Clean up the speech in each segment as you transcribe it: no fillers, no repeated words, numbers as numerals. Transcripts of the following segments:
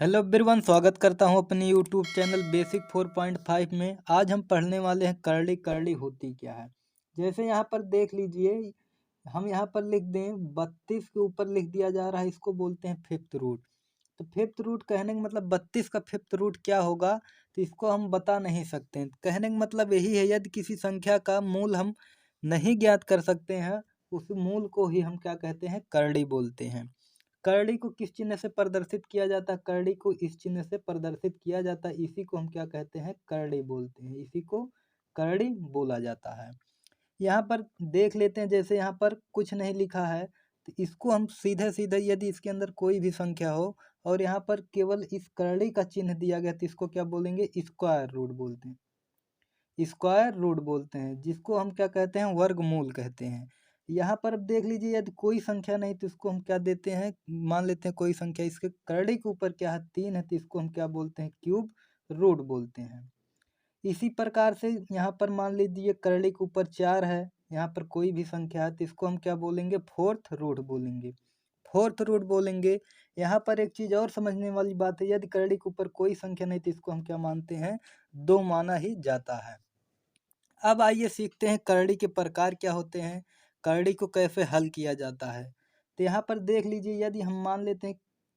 Hello everyone, स्वागत करता हूं अपने यूट्यूब चैनल बेसिक 4.5 में। आज हम पढ़ने वाले हैं करली करली होती क्या है। जैसे यहाँ पर देख लीजिए, हम यहाँ पर लिख दें 32 के ऊपर लिख दिया जा रहा है, इसको बोलते हैं फिफ्थ रूट। तो फिफ्थ रूट कहने का मतलब 32 का फिफ्थ रूट क्या होगा, तो इसको हम बता नहीं सकते हैं। कहने का मतलब यही है, यदि किसी संख्या का मूल हम नहीं ज्ञात कर सकते हैं, उस मूल को ही हम क्या कहते हैं, करली बोलते हैं। करड़ी को किस चिन्ह से प्रदर्शित किया जाता है? करड़ी को इस चिन्ह से प्रदर्शित किया जाता है, इसी को हम क्या कहते हैं, करड़ी बोलते हैं। इसी को करड़ी बोला जाता है। यहाँ पर देख लेते हैं, जैसे यहाँ पर कुछ नहीं लिखा है, तो इसको हम सीधे सीधे, यदि इसके अंदर कोई भी संख्या हो और यहाँ पर केवल इस करड़ी का चिन्ह दिया गया, तो इसको क्या बोलेंगे, स्क्वायर रूट बोलते हैं। स्क्वायर रूट बोलते हैं, जिसको हम क्या कहते हैं, वर्गमूल कहते हैं। यहाँ पर अब देख लीजिए, यदि कोई संख्या नहीं तो इसको हम क्या देते हैं, मान लेते हैं कोई संख्या, इसके करड़ी के ऊपर क्या है, 3 है, तो इसको हम क्या बोलते हैं, क्यूब रूट बोलते हैं। इसी प्रकार से यहाँ पर मान लीजिए करड़ी के ऊपर 4 है, यहाँ पर कोई भी संख्या है, तो इसको हम क्या बोलेंगे, फोर्थ रूट बोलेंगे। फोर्थ रूट बोलेंगे। यहाँ पर एक चीज़ और समझने वाली बात है, यदि करड़ी के ऊपर कोई संख्या नहीं तो इसको हम क्या मानते हैं, 2 माना ही जाता है। अब आइए सीखते हैं करड़ी के प्रकार क्या होते हैं, करड़ी को कैसे हल किया जाता है। तो यहाँ पर देख लीजिए, यदि हम मान लेते हैं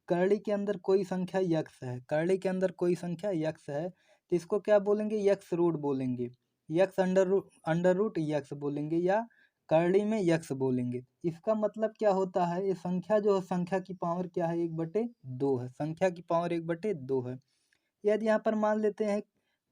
करड़ी के अंदर कोई संख्या यक्स है, करड़ी के अंदर कोई संख्या यक्स है, तो इसको क्या बोलेंगे, यक्स रूट बोलेंगे। यक्स अंडर रूट यक्स बोलेंगे, या करड़ी में यक्स बोलेंगे। इसका मतलब क्या होता है, ये संख्या जो है, संख्या की पावर क्या है, 1/2 है। संख्या की पावर 1/2 है। यदि यहाँ पर मान लेते हैं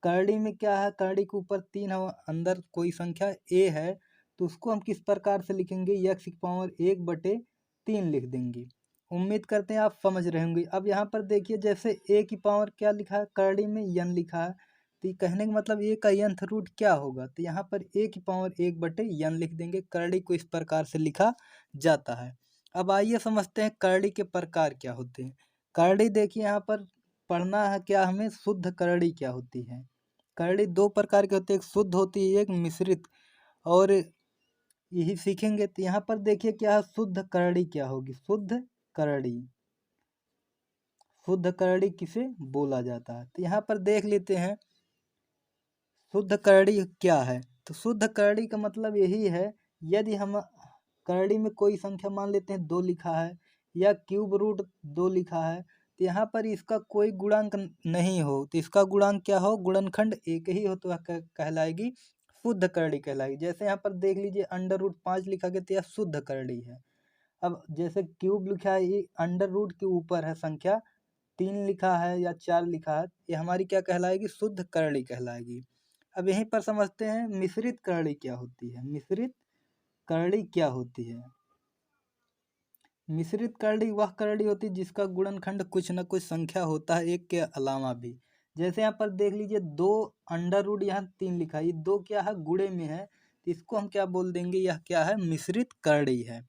करड़ी में क्या है, करड़ी के ऊपर 3 है, अंदर कोई संख्या ए है, तो उसको हम किस प्रकार से लिखेंगे, यक्स की पावर 1/3 लिख देंगे। उम्मीद करते हैं आप समझ रहे होंगे। अब यहाँ पर देखिए, जैसे ए की पावर क्या लिखा है, करड़ी में यन लिखा है, तो ये कहने का मतलब ए का यंथ रूट क्या होगा, तो यहाँ पर ए की पावर 1/n लिख देंगे। करड़ी को इस प्रकार से लिखा जाता है। अब आइए समझते हैं करड़ी के प्रकार क्या होते हैं। करड़ी देखिए, यहाँ पर पढ़ना है क्या हमें, शुद्ध करड़ी क्या होती है। करड़ी 2 प्रकार की होती है, एक शुद्ध होती है, एक मिश्रित। और यही सीखेंगे। तो यहाँ पर देखिए क्या है, शुद्ध करड़ी क्या होगी, शुद्ध करड़ी। शुद्ध करड़ी किसे बोला जाता है, तो यहाँ पर देख लेते हैं शुद्ध करड़ी क्या है। तो शुद्ध करड़ी का मतलब यही है, यदि हम करड़ी में कोई संख्या मान लेते हैं 2 लिखा है, या क्यूब रूट 2 लिखा है, तो यहाँ पर इसका कोई गुणांक नहीं हो, तो इसका गुणांक क्या हो, गुणनखंड एक ही हो, तो वह कहलाएगी शुद्ध करड़ी कहलाएगी। जैसे यहाँ पर देख लीजिए, अंडर रूट 5 लिखा गया, तो यह शुद्ध करड़ी है। अब जैसे क्यूब लिखा है, ये अंडर रूट के ऊपर है संख्या, 3 लिखा है या 4 लिखा है, ये हमारी क्या कहलाएगी, शुद्ध करड़ी कहलाएगी। अब यहीं पर समझते हैं मिश्रित करड़ी क्या होती है। मिश्रित करड़ी क्या होती है। मिश्रित करड़ी वह करड़ी होती है जिसका गुणनखंड कुछ न कुछ संख्या होता है, एक के अलावा भी। जैसे यहाँ पर देख लीजिए, 2 अंडर रूट, यहाँ 3 लिखा है, ये 2 क्या है, गुणे में है, तो इसको हम क्या बोल देंगे, यह क्या है, मिश्रित करड़ी है।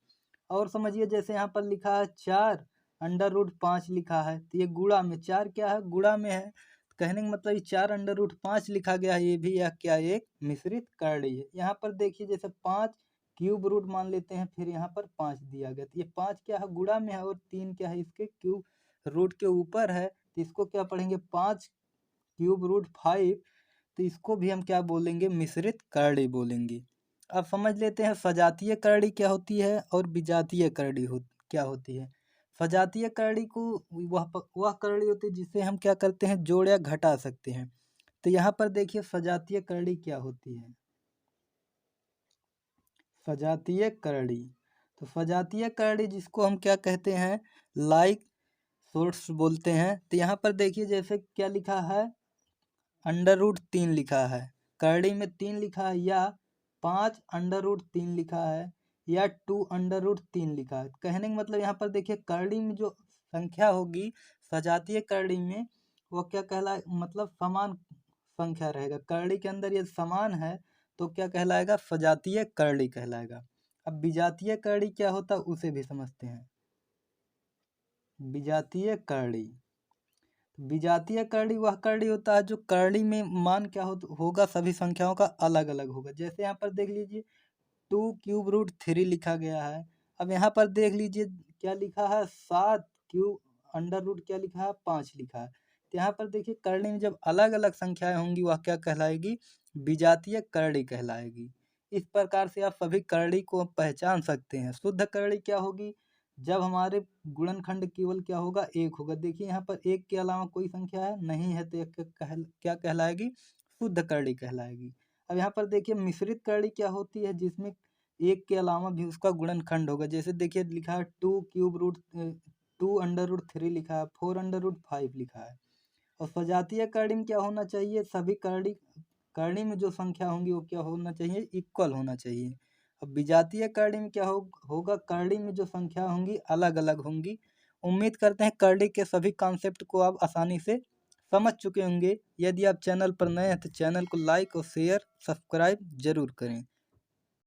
और समझिए, जैसे यहाँ पर लिखा है 4 अंडर रूट 5 लिखा है, तो ये गुणा में, 4 क्या है, गुणा में है, कहने का मतलब ये 4 अंडर रूट 5 लिखा गया है, ये भी यह क्या, एक मिश्रित करड़ी है। यहाँ पर देखिए, जैसे 5 क्यूब रूट मान लेते हैं, फिर यहाँ पर 5 दिया गया, तो ये 5 क्या है, गुणा में है, और 3 क्या है, इसके क्यूब रूट के ऊपर है, तो इसको क्या पढ़ेंगे, 5 क्यूब रूट 5, तो इसको भी हम क्या बोलेंगे, मिश्रित करड़ी बोलेंगे। अब समझ लेते हैं सजातीय करड़ी क्या होती है और विजातीय करड़ी क्या होती है। सजातीय करड़ी को वह करड़ी होती है जिसे हम क्या करते हैं, जोड़ या घटा सकते हैं। तो यहाँ पर देखिए, सजातीय करड़ी क्या होती है। सजातीय करड़ी, तो सजातीय करड़ी जिसको हम क्या कहते हैं, लाइक सोर्स बोलते हैं। तो यहाँ पर देखिए, जैसे क्या लिखा है, अंडर रूट 3 लिखा है, करड़ी में 3 लिखा है, या 5 अंडर रूट 3 लिखा है, या 2 अंडर रूट 3 लिखा है। कहने का मतलब यहाँ पर देखिए, करड़ी में जो संख्या होगी सजातीय करड़ी में, वो क्या कहला, मतलब समान संख्या रहेगा। करड़ी के अंदर ये समान है, तो क्या कहलाएगा, सजातीय करड़ी कहलाएगा। अब विजातीय करड़ी क्या होता है, उसे भी समझते हैं। विजातीय करड़ी, विजातीय करड़ी वह करड़ी होता है जो करड़ी में मान क्या होगा, सभी संख्याओं का अलग अलग होगा। जैसे यहाँ पर देख लीजिए, 2 क्यूब रूट 3 लिखा गया है। अब यहाँ पर देख लीजिए क्या लिखा है, 7 क्यूब अंडर रूट क्या लिखा है, 5 लिखा है। तो यहाँ पर देखिए करड़ी में जब अलग अलग संख्याएं होंगी वह क्या कहलाएगी, विजातीय करड़ी कहलाएगी। इस प्रकार से आप सभी करड़ी को पहचान सकते हैं। शुद्ध करड़ी क्या होगी, जब हमारे गुणनखंड केवल क्या होगा, एक होगा। देखिए यहाँ पर एक के अलावा कोई संख्या है नहीं है, तो क्या कहलाएगी, शुद्ध करड़ी कहलाएगी। अब यहाँ पर देखिए मिश्रित करड़ी क्या होती है, जिसमें एक के अलावा भी उसका गुणनखंड होगा। जैसे देखिए लिखा है 2 लिखा है, 4√5 लिखा है। और सजातीय करड़ी में क्या होना चाहिए, सभी करड़ी करड़ी में जो संख्या होंगी वो क्या होना चाहिए, इक्वल होना चाहिए। अब विजातीय करड़ी में क्या होगा, करड़ी में जो संख्या होंगी अलग अलग होंगी। उम्मीद करते हैं करड़ी के सभी कॉन्सेप्ट को आप आसानी से समझ चुके होंगे। यदि आप चैनल पर नए हैं तो चैनल को लाइक और शेयर सब्सक्राइब जरूर करें।